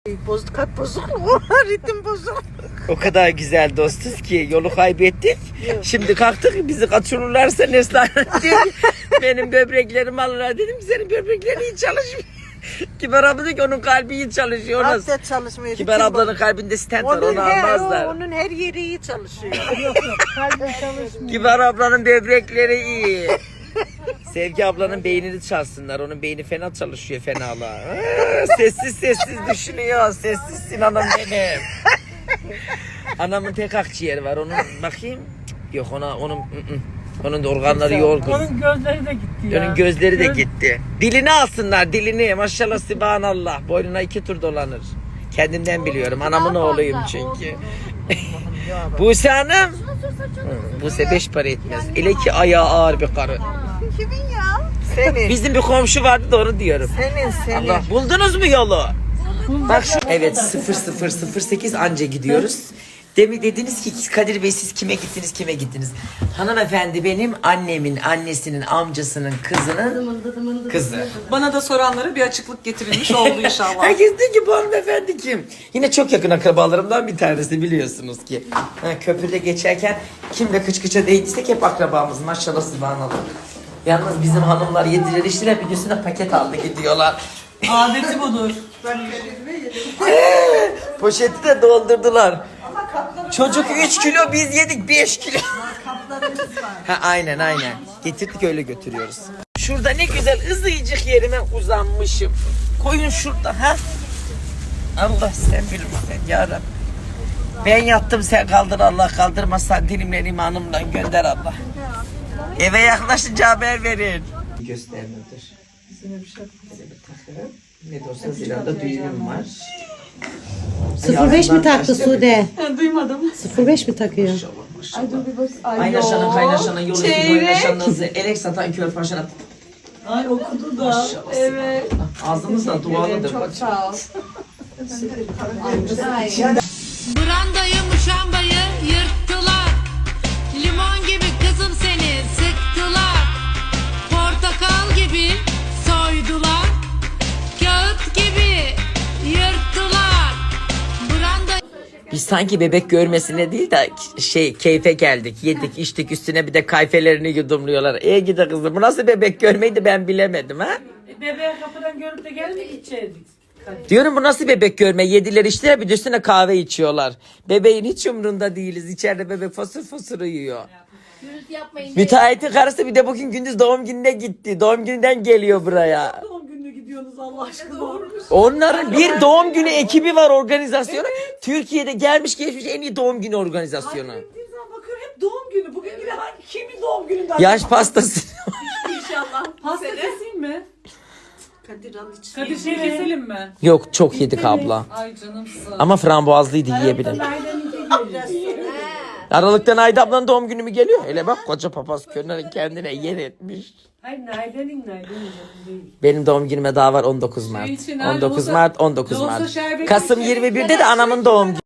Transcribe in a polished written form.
Kalp bozukluğu var, ritim bozuk. O kadar güzel dostuz ki yolu kaybettik. Şimdi kalktık bizi kaçırırlarsa Neslihan diyor ki benim böbreklerimi alırlar. Dedim ki senin böbreklerin iyi çalışmıyor. Kibar abla diyor ki onun kalbi iyi çalışıyor. Kalp çalışmıyor. Kibar ablanın kalbinde stent var, onu almazlar. Onun her yeri iyi çalışıyor. Kalbi çalışmıyor. Kibar ablanın böbrekleri iyi. Sevgi ablanın beynini çalsınlar. Onun beyni fena çalışıyor, fenalar. Sessiz sessiz düşünüyor. Sessiz Sinan'ım benim. Anamın tek akciğeri var. Onun bakayım. Yok onun da organları yorgun. Onun gözleri de gitti ya. Onun gözleri de gitti. Dilini alsınlar, dilini. Maşallah subhanallah. Boynuna 2 tur dolanır. Kendimden biliyorum. Anamın oğluyum çünkü. Buse Hanım. Buse 5 para etmez. Ele ki ayağı ağır bir karı. Kimin ya? Senin. Bizim bir komşu vardı da onu diyorum. Senin. Allah, buldunuz mu yolu? Bak şu evet 0008 anca gidiyoruz. Demin dediniz ki Kadir Bey siz kime gittiniz? Hanımefendi benim annemin annesinin amcasının kızının kızı. Bana da soranlara bir açıklık getirilmiş oldu inşallah. Herkes diyor ki bu hanımefendi kim? Yine çok yakın akrabalarımdan bir tanesi biliyorsunuz ki. Köprüde geçerken kimle kıç kıça değdiysek hep akrabamız maşallah subhanallah. Yalnız bizim hanımlar yediler içtiler bir üstüne paket aldı gidiyorlar. Adeti budur. Poşeti de doldurdular. Çocuk 3 kilo biz yedik 5 kilo. Ha, aynen. Getirdik öyle götürüyoruz. Şurada ne güzel ızıycık yerime uzanmışım. Koyun şurada ha. Allah sen bilirsin ya Rabbi. Ben yattım sen kaldır Allah kaldırmazsan dilimle imanımla gönder Allah. Eve yaklaşınca haber verin. Göstermedir. Bize bir takı. Ne de olsa Zilanda düğünüm var. 05 mi taktı Sude? Duymadım. 05 mi takıyor? Ay dur bir bak. Kaynaşanın yolu boynaşanın elek satan kör paşana. Ay okudu da. Maşallah. Evet. Ağzımız da dualıdır. Çok sağ ol. Brandayı muşambayı yırttılar. Limon gibi kızım seni sıktılar. Portakal gibi soydular. Kağıt gibi yırttılar. Branda Biz sanki bebek görmesine değil de keyfe geldik. Yedik içtik üstüne bir de kayfelerini yudumluyorlar. Gide kızım bu nasıl bebek görmeydi ben bilemedim ha. Bebeği kapıdan görüp de gelmek içerdik. Diyorum bu nasıl bebek görme yediler içtiler bir de üstüne kahve içiyorlar. Bebeğin hiç umrunda değiliz. İçeride bebek fosur yiyor. Müteahhitin karısı bir de bugün gündüz doğum gününe gitti. Doğum gününden geliyor buraya. Doğum gününe gidiyorsunuz Allah aşkına. Onların bir doğum günü ekibi var organizasyonu. Türkiye'de gelmiş geçmiş en iyi doğum günü organizasyonu. Bir zaman bakıyorum hep doğum günü. Bugün yine hangi kimin doğum gününden? Yaş pastası. İnşallah. Pasta keseyim mi? Kadir şey keselim mi? Yok çok yedik abla. Ay canımsın. Ama frambuazlıydı yiyebilirim. Aralıktan Ayda ablanın doğum günü mü geliyor? Hele bak koca papaz körüne kendine yer etmiş. Ay Nayden'in canım değil. Benim doğum günüme daha var 19 Mart. için 19 olsa- Mart 19 olsa Mart. şerbetli Kasım şey- 21'de de anamın doğum günü.